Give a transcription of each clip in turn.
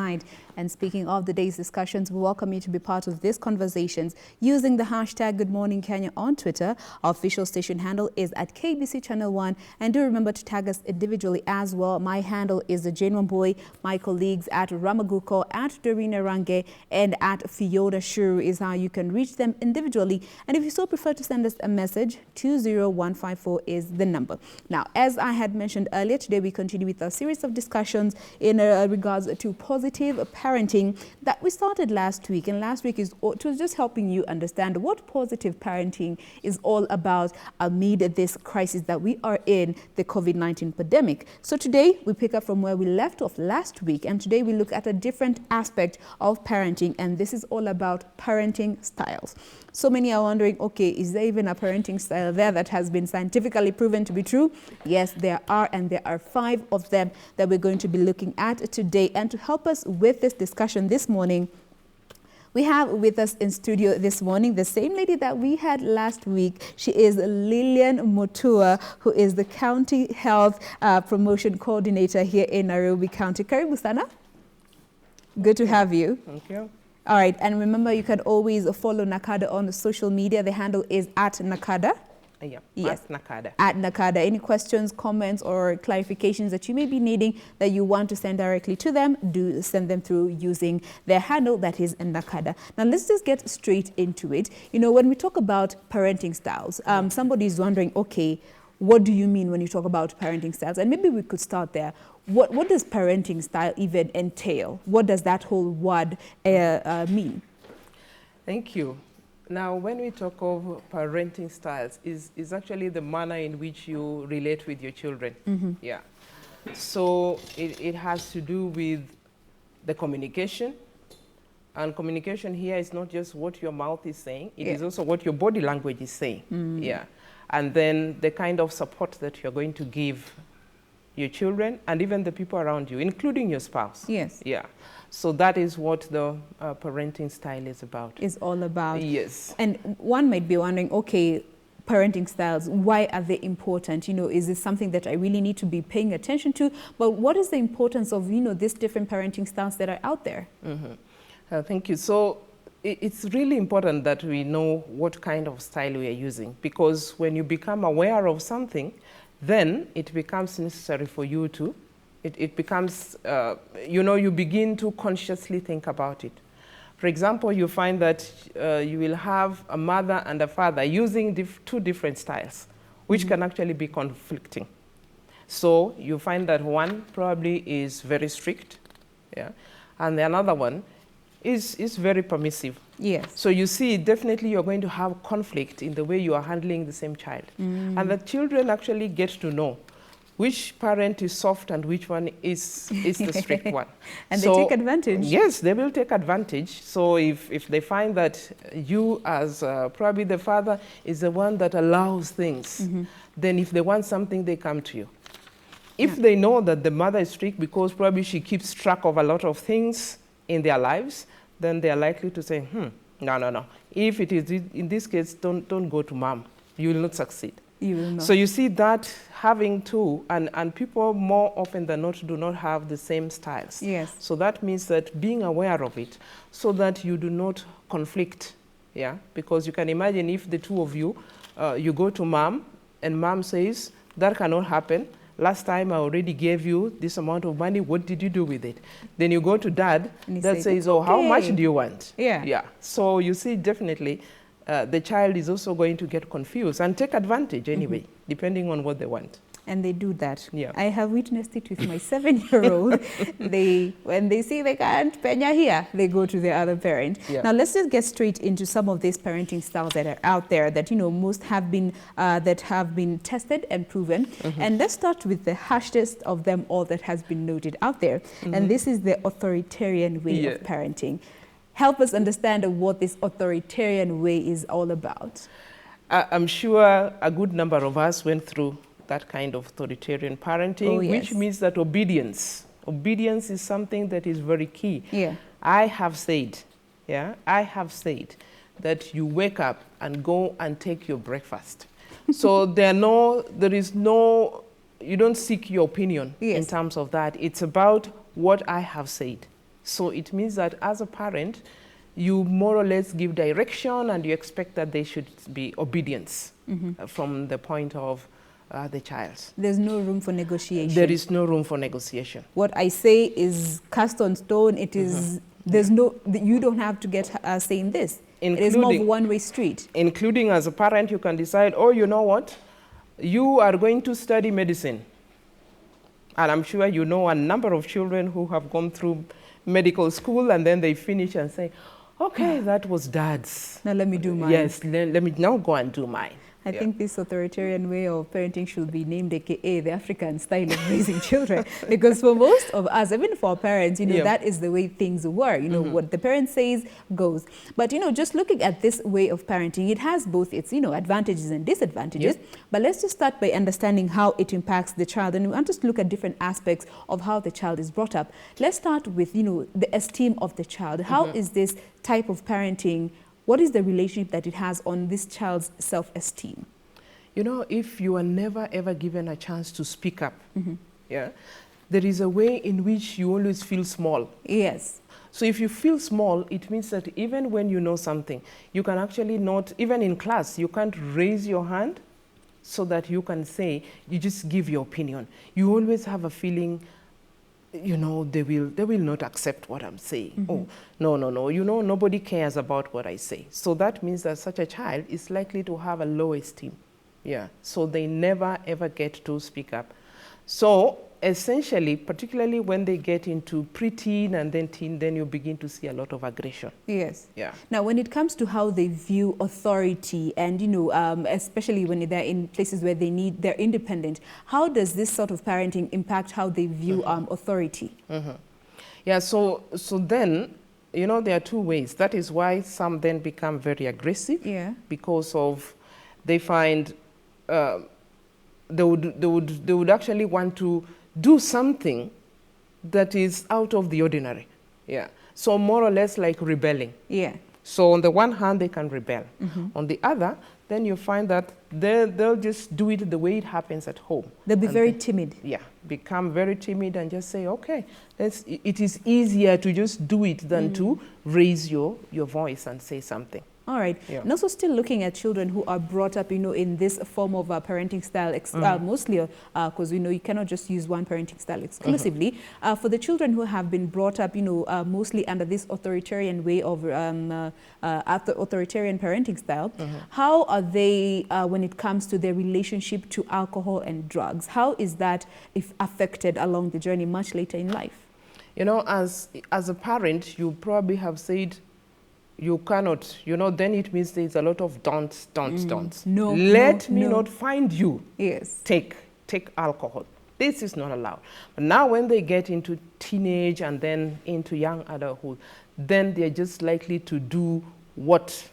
tonight. And speaking of the day's discussions, we welcome you to be part of these conversations using the hashtag Good Morning Kenya on Twitter. Our official station handle is at KBC Channel 1. And do remember to tag us individually as well. My handle is the Jane Wambui. My colleagues at Ramaguko, at Dorina Range, and at Fiyoda Shuru is how you can reach them individually. And if you still prefer to send us a message, 20154 is the number. Now, as I had mentioned earlier, today we continue with a series of discussions in regards to positive parenting that we started last week. And last week it was just helping you understand what positive parenting is all about amid this crisis that we are in, the COVID-19 pandemic. So today we pick up from where we left off last week, and today we look at a different aspect of parenting, and this is all about parenting styles. So many are wondering, okay, is there even a parenting style there that has been scientifically proven to be true? Yes, there are, and there are 5 of them that we're going to be looking at today. And to help us with this discussion this morning, we have with us in studio this morning the same lady that we had last week. She is Lillian Mutua, who is the County Health Promotion Coordinator here in Nairobi County. Karibu sana. Good to have you. Thank you. All right, and remember, you can always follow NACADA on the social media. The handle is at NACADA. Yeah, yes, at NACADA. At NACADA. Any questions, comments, or clarifications that you may be needing that you want to send directly to them, do send them through using their handle that is NACADA. Now, let's just get straight into it. You know, when we talk about parenting styles, somebody's wondering, okay, what do you mean when you talk about parenting styles? And maybe we could start there. What does parenting style even entail? What does that whole word mean? Thank you. Now, when we talk of parenting styles, is actually the manner in which you relate with your children. Mm-hmm. Yeah. So it has to do with the communication. And communication here is not just what your mouth is saying, it is also what your body language is saying. Mm. Yeah. And then the kind of support that you're going to give your children and even the people around you, including your spouse. Yes. Yeah. So that is what the parenting style is about. Is all about. Yes. And one might be wondering, okay, parenting styles, why are they important? You know, is this something that I really need to be paying attention to? But what is the importance of, you know, these different parenting styles that are out there? Mm-hmm. Thank you. So it's really important that we know what kind of style we are using, because when you become aware of something, then it becomes necessary for you to, it becomes, you know, you begin to consciously think about it. For example, you find that you will have a mother and a father using 2 different styles, which can actually be conflicting. So you find that one probably is very strict, yeah, and the another one is very permissive. Yes. So you see, definitely you're going to have conflict in the way you are handling the same child. Mm. And the children actually get to know which parent is soft and which one is the strict one. And so, they take advantage. Yes, they will take advantage. So if they find that you as probably the father is the one that allows things, then if they want something, they come to you. If they know that the mother is strict because probably she keeps track of a lot of things in their lives, then they are likely to say, no. If it is in this case, don't go to mom. You will not succeed. You will not. So you see that having 2, and people more often than not do not have the same styles. Yes. So that means that being aware of it so that you do not conflict. Yeah. Because you can imagine if the 2 of you, you go to mom and mom says, that cannot happen. Last time I already gave you this amount of money. What did you do with it? Then you go to dad. Dad says, oh, how much do you want? Yeah. Yeah. So you see, definitely, the child is also going to get confused and take advantage anyway, depending on what they want. And they do that. Yeah. I have witnessed it with my 7-year-old. When they see they can't penya here, they go to the other parent. Yeah. Now let's just get straight into some of these parenting styles that are out there that, you know, most have been tested and proven. And let's start with the harshest of them all that has been noted out there. And this is the authoritarian way of parenting. Help us understand what this authoritarian way is all about. I'm sure a good number of us went through that kind of authoritarian parenting, which means that obedience is something that is very key. Yeah. I have said that you wake up and go and take your breakfast. So there is no, you don't seek your opinion in terms of that. It's about what I have said. So it means that as a parent, you more or less give direction and you expect that they should be obedience from the point of the child. There's no room for negotiation. There is no room for negotiation. What I say is cast on stone. It is, there's no, you don't have to get saying this. It is more of a one-way street. Including as a parent, you can decide, oh, you know what? You are going to study medicine. And I'm sure you know a number of children who have gone through medical school and then they finish and say, okay, that was dad's. Now let me do mine. Yes, let me now go and do mine. I think this authoritarian way of parenting should be named AKA the African style of raising children. Because for most of us, even for our parents, you know, that is the way things were. You know, what the parent says goes. But, you know, just looking at this way of parenting, it has both its, you know, advantages and disadvantages. But let's just start by understanding how it impacts the child. And we want to look at different aspects of how the child is brought up. Let's start with, you know, the esteem of the child. How is this type of parenting, what is the relationship that it has on this child's self-esteem? You know, if you are never ever given a chance to speak up, there is a way in which you always feel small. Yes. So if you feel small, it means that even when you know something, you can actually not, even in class, you can't raise your hand so that you can say, you just give your opinion. You always have a feeling, you know, they will not accept what I'm saying. Oh, no, you know, nobody cares about what I say. So that means that such a child is likely to have a low esteem. So they never ever get to speak up. So essentially, particularly when they get into preteen and then teen, then you begin to see a lot of aggression. Yes. Now, when it comes to how they view authority and, you know, especially when they're in places where they're independent, how does this sort of parenting impact how they view authority? So then, you know, there are two ways. That is why some then become very aggressive because of, they find they would actually want to do something that is out of the ordinary. So more or less like rebelling. So on the one hand, they can rebel. On the other, then you find that they'll just do it the way it happens at home. They'll be very timid. Become very timid and just say, okay, it is easier to just do it than to raise your voice and say something. All right. And also still looking at children who are brought up, you know, in this form of parenting style, mostly because, you know, you cannot just use one parenting style exclusively. For the children who have been brought up, you know, mostly under this authoritarian way of authoritarian parenting style, how are they when it comes to their relationship to alcohol and drugs? How is that if affected along the journey much later in life? You know, as a parent, you probably have said, you cannot, you know, then it means there's a lot of don'ts. No, Let me not find you. Take alcohol. This is not allowed. But now when they get into teenage and then into young adulthood, then they're just likely to do what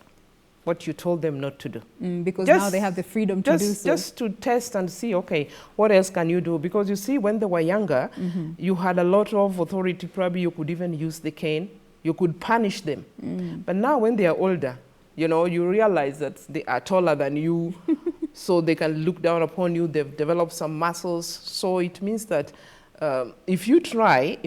you told them not to do. Because now they have the freedom to do so. Just to test and see, okay, what else can you do? Because you see, when they were younger, you had a lot of authority. Probably you could even use the cane. You could punish them. But now when they are older, you know, you realize that they are taller than you, so they can look down upon you. They've developed some muscles. So it means that if you try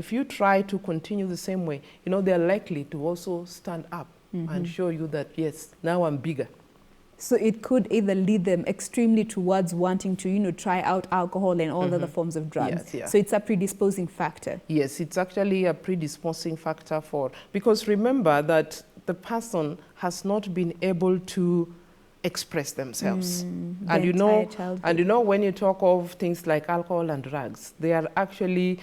to continue the same way, you know, they're likely to also stand up and show you that, yes, now I'm bigger. So it could either lead them extremely towards wanting to, you know, try out alcohol and all other forms of drugs. So it's a predisposing factor. Yes, it's actually a predisposing factor because remember that the person has not been able to express themselves. And you know, when you talk of things like alcohol and drugs, they are actually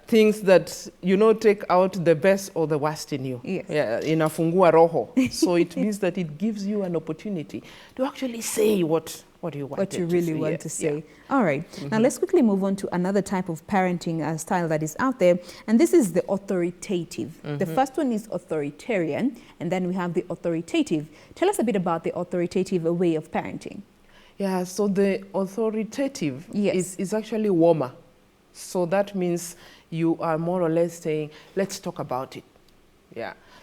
things that, you know, take out the best or the worst in you. Inafungua roho. So it means that it gives you an opportunity to actually say what you want to really want to say. All right. Now let's quickly move on to another type of parenting style that is out there, and this is the authoritative. The first one is authoritarian, and then we have the authoritative. Tell us a bit about the authoritative way of parenting. So the authoritative is actually warmer. So that means you are more or less saying, let's talk about it.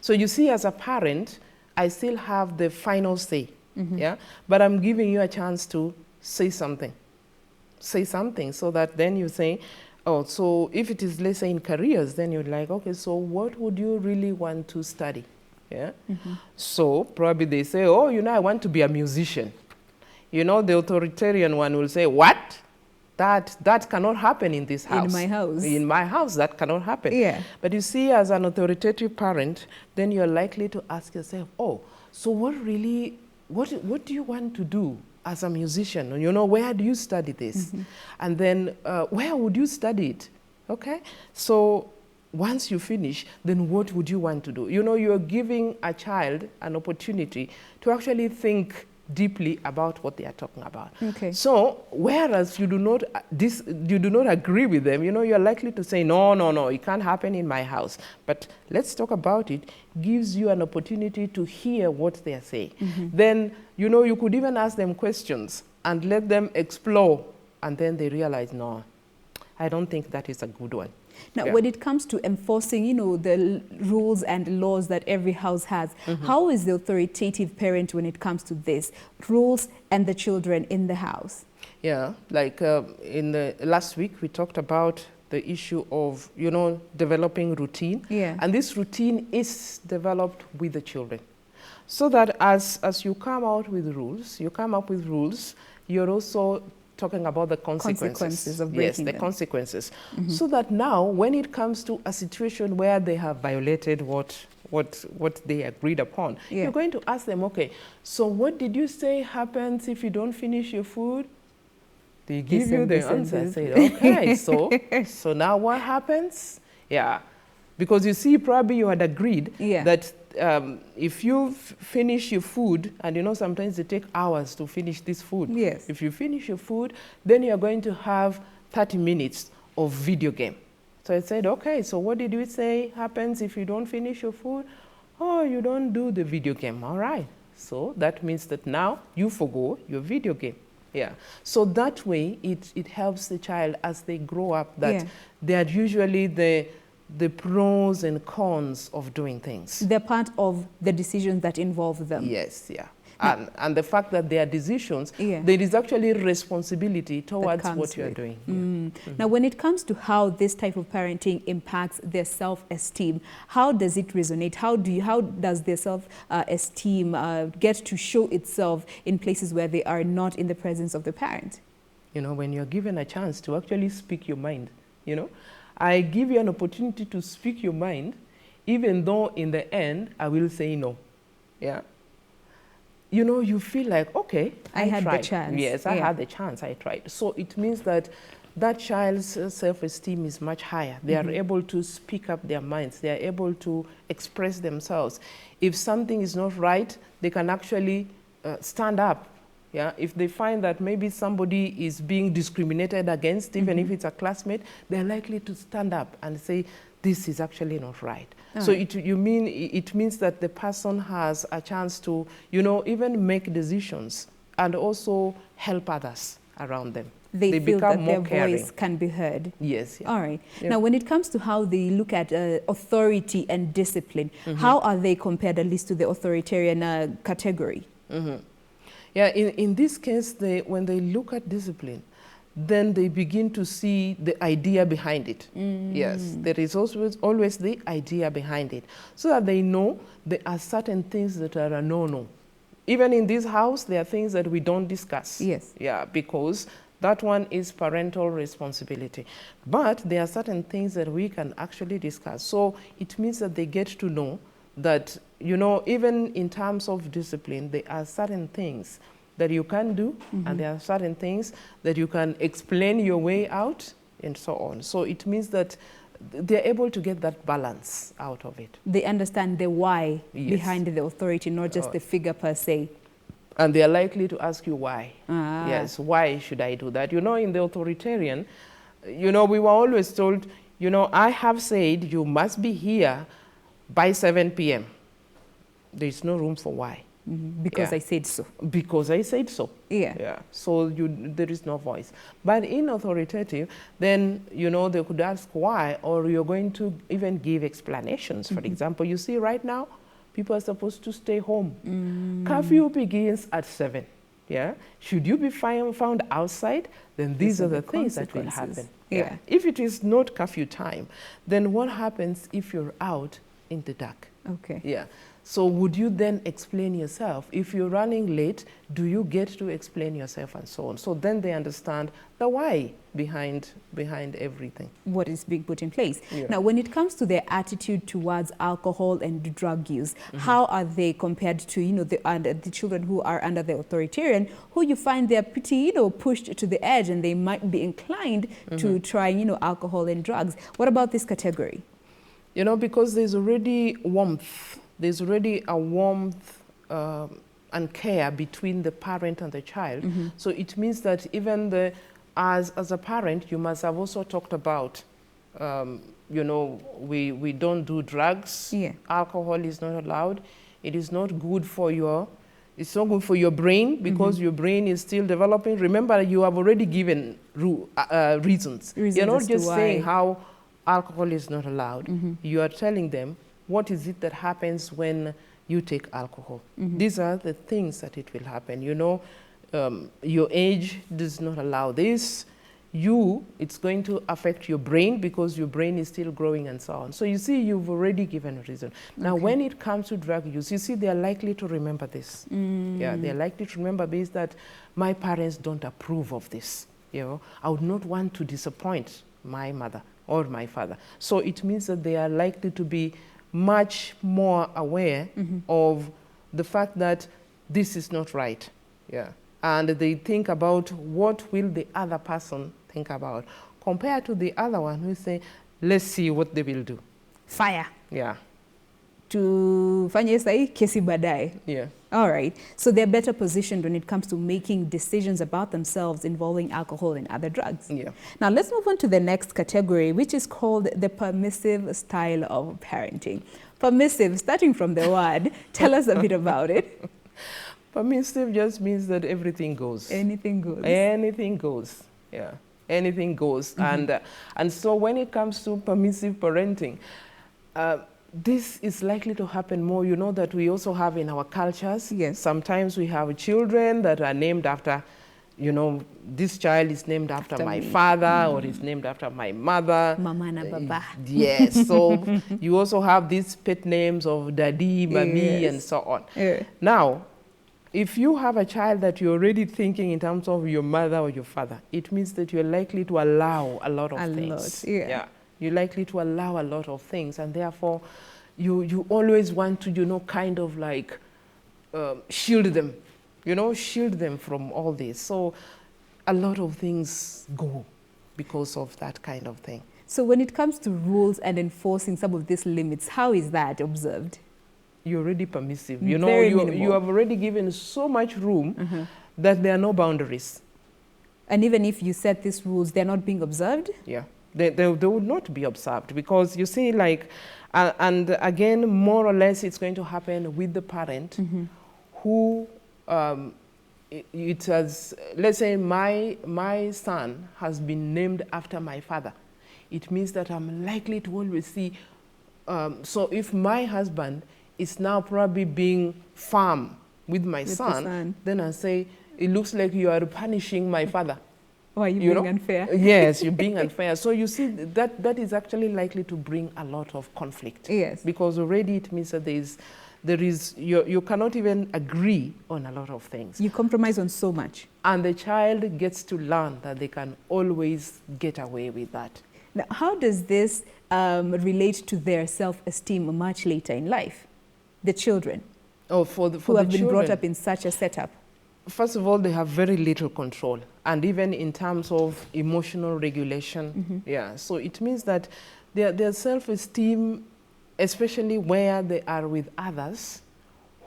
So you see, as a parent, I still have the final say. But I'm giving you a chance to say something. So that then you say, Oh, so if it is, let's say, in careers, then you're like, okay, so what would you really want to study? Yeah. So probably they say, oh, I want to be a musician. The authoritarian one will say, what? That cannot happen in this house. In my house. In my house, that cannot happen. Yeah. But you see, as an authoritative parent, then you're likely to ask yourself, oh, so what do you want to do as a musician? Where do you study this? And then where would you study it? Okay? So once you finish, then what would you want to do? You're giving a child an opportunity to actually think deeply about what they are talking about. Okay. So whereas you do not agree with them, you're likely to say, no, it can't happen in my house. But let's talk about it. Gives you an opportunity to hear what they are saying. Then, you could even ask them questions and let them explore. And then they realize, no, I don't think that is a good one. Now, when it comes to enforcing, the rules and laws that every house has, how is the authoritative parent when it comes to this, rules and the children in the house? Yeah, like in the last week, we talked about the issue of, developing routine. Yeah. And this routine is developed with the children. So that as you come up with rules, you're also talking about the consequences of breaking the them. Consequences. So that now, when it comes to a situation where they have violated what they agreed upon, you're going to ask them, okay, so what did you say happens if you don't finish your food? They give you the answer. Say, okay, so now what happens? Yeah, because you see, probably you had agreed that if you finish your food, and sometimes it takes hours to finish this food. Yes. If you finish your food, then you're going to have 30 minutes of video game. So I said, okay, so what did you say happens if you don't finish your food? Oh, you don't do the video game. All right. So that means that now you forgo your video game. Yeah. So that way it helps the child as they grow up that they are usually the pros and cons of doing things. They're part of the decisions that involve them. Yes, yeah. And the fact that they are decisions, there is actually responsibility towards what you are doing. Now, when it comes to how this type of parenting impacts their self-esteem, how does it resonate? How does their self-esteem get to show itself in places where they are not in the presence of the parent? When you're given a chance to actually speak your mind, I give you an opportunity to speak your mind, even though in the end, I will say no. Yeah. You feel like, okay, I had tried. The chance. Yes, I had the chance, I tried. So it means that that child's self-esteem is much higher. They are able to speak up their minds. They are able to express themselves. If something is not right, they can actually stand up. Yeah, if they find that maybe somebody is being discriminated against, even if it's a classmate, they're likely to stand up and say, this is actually not right. So it means that the person has a chance to, even make decisions and also help others around them. They feel become that more their caring. voice can be heard. Yes. Yeah. All right. Yeah. Now, when it comes to how they look at authority and discipline, how are they compared at least to the authoritarian category? Yeah, in this case, when they look at discipline, then they begin to see the idea behind it. Yes, there is always the idea behind it. So that they know there are certain things that are a no-no. Even in this house, there are things that we don't discuss. Yes. Yeah, because that one is parental responsibility. But there are certain things that we can actually discuss. So it means that they get to know that, even in terms of discipline, there are certain things that you can do, and there are certain things that you can explain your way out, and so on. So it means that they're able to get that balance out of it. They understand the why behind the authority, not just the figure per se. And they are likely to ask you why. Yes, why should I do that? In the authoritarian, we were always told, I have said you must be here by 7 p.m. There's no room for why. Because I said so. Because I said so. Yeah. So there is no voice. But in authoritative, then, they could ask why, or you're going to even give explanations. For example, you see right now, people are supposed to stay home. Curfew begins at 7. Yeah. Should you be found outside, then these are the things that will happen. Yeah. If it is not curfew time, then what happens if you're out in the dark? Okay. Yeah. So would you then explain yourself? If you're running late, do you get to explain yourself and so on? So then they understand the why behind everything. What is being put in place. Yeah. Now, when it comes to their attitude towards alcohol and drug use, how are they compared to, the children who are under the authoritarian, who you find they're pretty, pushed to the edge and they might be inclined to try, alcohol and drugs? What about this category? Because there's already warmth. There's already a warmth and care between the parent and the child. So it means that even as a parent, you must have also talked about, we don't do drugs. Yeah. Alcohol is not allowed. It is not good for it's not good for your brain because your brain is still developing. Remember, you have already given reasons. You're not just saying how alcohol is not allowed. You are telling them what is it that happens when you take alcohol. These are the things that it will happen. Your age does not allow this. It's going to affect your brain because your brain is still growing and so on. So you see, you've already given a reason. Now, when it comes to drug use, you see, they are likely to remember this. Yeah, they're likely to remember this, that my parents don't approve of this. I would not want to disappoint my mother or my father. So it means that they are likely to be much more aware of the fact that this is not right. Yeah. And they think about what will the other person think about, compared to the other one who say, let's see what they will do. Fire. Yeah. Tufanye sahi kesi baadaye. Yeah. All right. So they're better positioned when it comes to making decisions about themselves involving alcohol and other drugs. Yeah. Now let's move on to the next category, which is called the permissive style of parenting. Permissive, starting from the word, tell us a bit about it. Permissive just means that everything goes. Anything goes. Anything goes. Yeah. Anything goes. And so when it comes to permissive parenting, this is likely to happen more, that we also have in our cultures. Yes. Sometimes we have children that are named after, this child is named after my father or is named after my mother. Mama na baba. Yes. So you also have these pet names of daddy, mommy, and so on. Yeah. Now, if you have a child that you're already thinking in terms of your mother or your father, it means that you're likely to allow a lot of things. Yeah. You're likely to allow a lot of things, and therefore you always want to, kind of like shield them, shield them from all this. So a lot of things go because of that kind of thing. So when it comes to rules and enforcing some of these limits, how is that observed? You're already permissive. You have already given so much room that there are no boundaries. And even if you set these rules, they're not being observed? Yeah. They would not be observed because you see, and again, more or less, it's going to happen with the parent who, it has, let's say my son has been named after my father. It means that I'm likely to always see, so if my husband is now probably being firm with my son, then I say, it looks like you are punishing my father. Or are you being unfair? Yes, you're being unfair. So you see, that is actually likely to bring a lot of conflict. Yes. Because already it means that you cannot even agree on a lot of things. You compromise on so much. And the child gets to learn that they can always get away with that. Now, how does this relate to their self-esteem much later in life? The children who have been brought up in such a setup. First of all, they have very little control, and even in terms of emotional regulation. Yeah, so it means that their self-esteem, especially where they are with others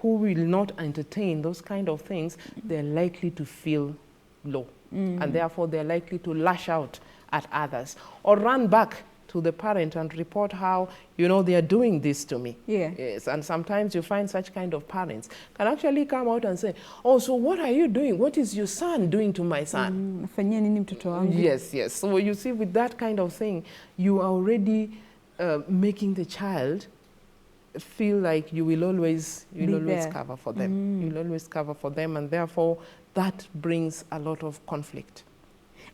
who will not entertain those kind of things, they're likely to feel low, and therefore they're likely to lash out at others or run back to the parent and report how, they are doing this to me. Yeah. Yes, and sometimes you find such kind of parents can actually come out and say, oh, so what are you doing? What is your son doing to my son? Yes, yes. So you see, with that kind of thing, you are already making the child feel like you will always cover for them. You'll always cover for them, and therefore that brings a lot of conflict.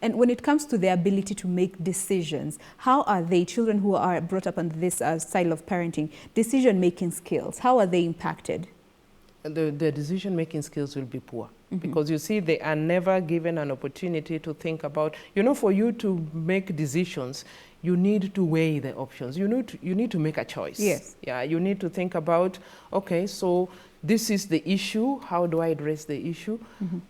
And when it comes to their ability to make decisions, how are they, children who are brought up under this style of parenting, decision-making skills, how are they impacted? The decision-making skills will be poor. Because you see, they are never given an opportunity to think about, for you to make decisions, you need to weigh the options. You need to make a choice. Yes. Yeah, you need to think about, okay, so this is the issue. How do I address the issue?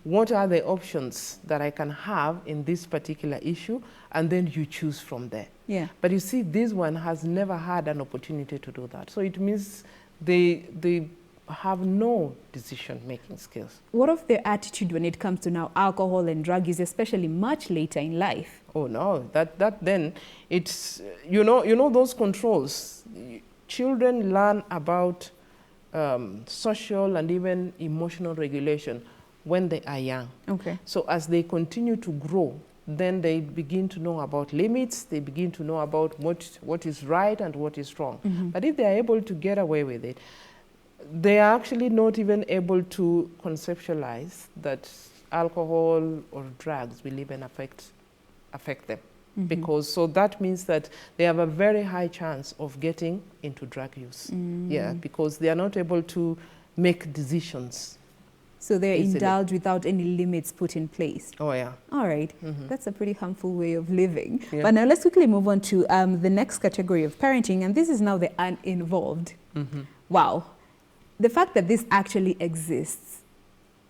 What are the options that I can have in this particular issue? And then you choose from there. Yeah. But you see, this one has never had an opportunity to do that. So it means they have no decision-making skills. What of their attitude when it comes to now alcohol and drug use, especially much later in life? Oh no, that then it's, you know those controls. Children learn about social and even emotional regulation when they are young. Okay. So as they continue to grow, then they begin to know about limits, they begin to know about what is right and what is wrong. But if they are able to get away with it, they are actually not even able to conceptualize that alcohol or drugs will even affect them. Because so that means that they have a very high chance of getting into drug use. Yeah, because they are not able to make decisions. So they're easily indulged without any limits put in place. Oh yeah. All right. That's a pretty harmful way of living. Yeah. But now let's quickly move on to the next category of parenting, and this is now the uninvolved. Wow. The fact that this actually exists,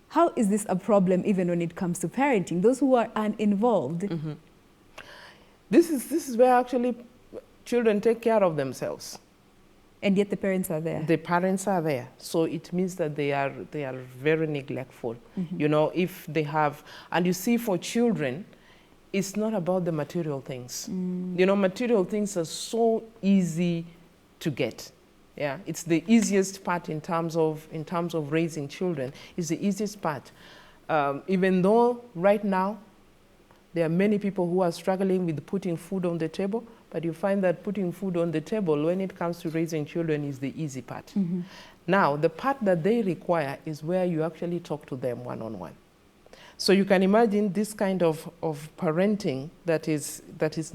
how is this a problem even when it comes to parenting? Those who are uninvolved. This is where actually children take care of themselves. And yet the parents are there. The parents are there. So it means that they are very neglectful. If they have, and you see for children, it's not about the material things. Material things are so easy to get. Yeah, it's the easiest part in terms of raising children. It's the easiest part. Even though right now there are many people who are struggling with putting food on the table, but you find that putting food on the table when it comes to raising children is the easy part. Now, the part that they require is where you actually talk to them one-on-one. So you can imagine this kind of parenting that is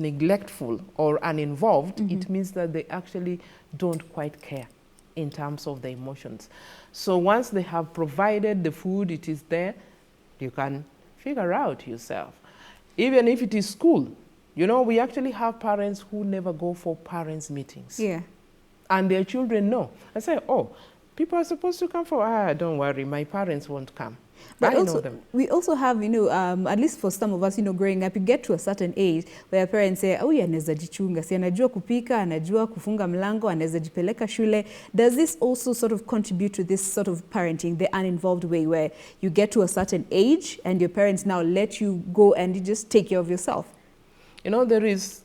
neglectful or uninvolved. It means that they actually don't quite care in terms of the emotions. So once they have provided the food, it is there, you can figure out yourself. Even if it is school, we actually have parents who never go for parents' meetings. Yeah. And their children know. I say, oh, people are supposed to come for, don't worry, my parents won't come. But I also, know them. we also have, at least for some of us, growing up, you get to a certain age where parents say, oh, anaweza jichunga, si anajua kupika, anajua kufunga mlango, anaweza jipeleka shule. Does this also sort of contribute to this sort of parenting, the uninvolved way, where you get to a certain age and your parents now let you go and you just take care of yourself? There is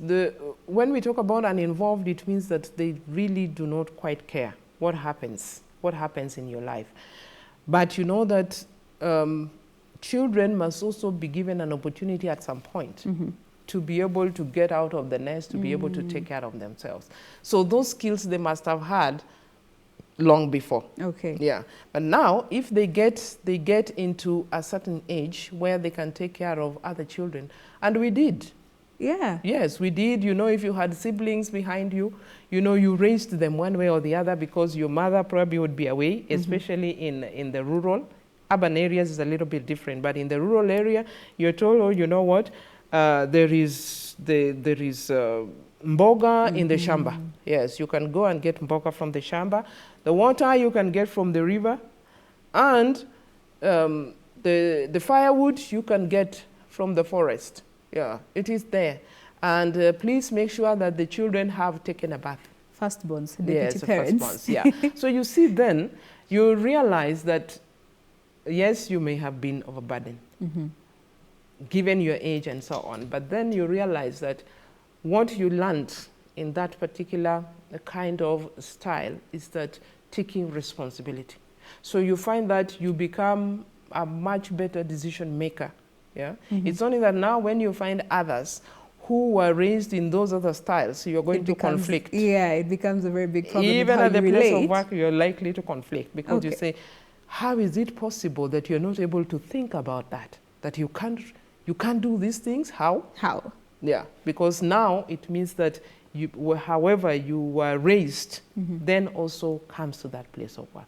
when we talk about uninvolved, it means that they really do not quite care what happens in your life. But you know that children must also be given an opportunity at some point to be able to get out of the nest, to be able to take care of themselves. So those skills they must have had long before. Okay. Yeah. But now, if they get into a certain age where they can take care of other children, and we did. Yeah. Yes, we did. If you had siblings behind you, you raised them one way or the other because your mother probably would be away, especially in the rural. Urban areas is a little bit different, but in the rural area, you're told, oh, you know what, there is mboga in the shamba. Yes, you can go and get mboga from the shamba. The water you can get from the river, and the firewood you can get from the forest. Yeah, it is there. And please make sure that the children have taken a bath. Firstborns, deputy parents. Firstborns, yeah. So you see then, you realize that, yes, you may have been overburdened, given your age and so on. But then you realize that what you learned in that particular kind of style is that taking responsibility. So you find that you become a much better decision maker. Yeah? It's only that now when you find others who were raised in those other styles, you're going to conflict. Yeah, it becomes a very big problem. Even at the place of work, you're likely to conflict because you say, how is it possible that you're not able to think about that? That you can't you can't do these things. How? How? Yeah, because now it means that however you were raised, then also comes to that place of work.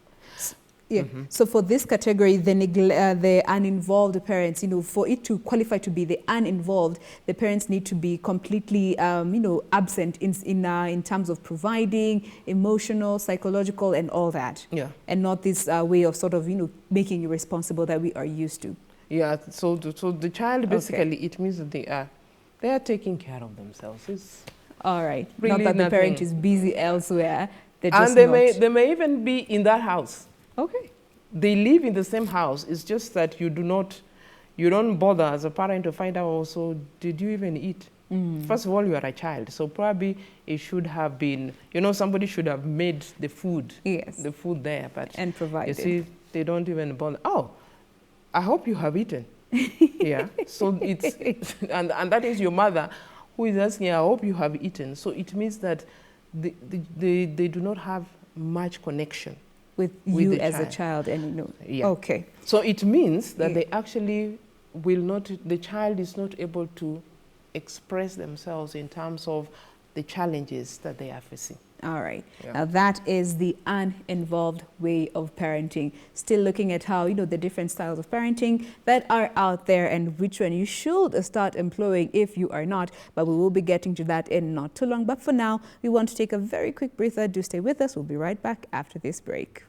Yeah. So for this category, the uninvolved parents, for it to qualify to be the uninvolved, the parents need to be completely, absent in terms of providing emotional, psychological, and all that. Yeah. And not this way of sort of, making you responsible that we are used to. Yeah. So the child basically, it means that they are taking care of themselves. It's all right. really not that the parent nothing. is busy elsewhere. They're just And they may even be in that house. Okay. They live in the same house. It's just that you don't bother as a parent to find out also, did you even eat? First of all, you are a child. So probably it should have been, somebody should have made the food. Yes. The food there. And provided. You see, they don't even bother. Oh, I hope you have eaten. Yeah. So it's, and that is your mother who is asking, I hope you have eaten. So it means that they do not have much connection with you as a child, and Yeah. Okay. So it means that they actually the child is not able to express themselves in terms of the challenges that they are facing. All right. Yeah. Now that is the uninvolved way of parenting. Still looking at how, the different styles of parenting that are out there and which one you should start employing if you are not. But we will be getting to that in not too long. But for now, we want to take a very quick breather. Do stay with us. We'll be right back after this break.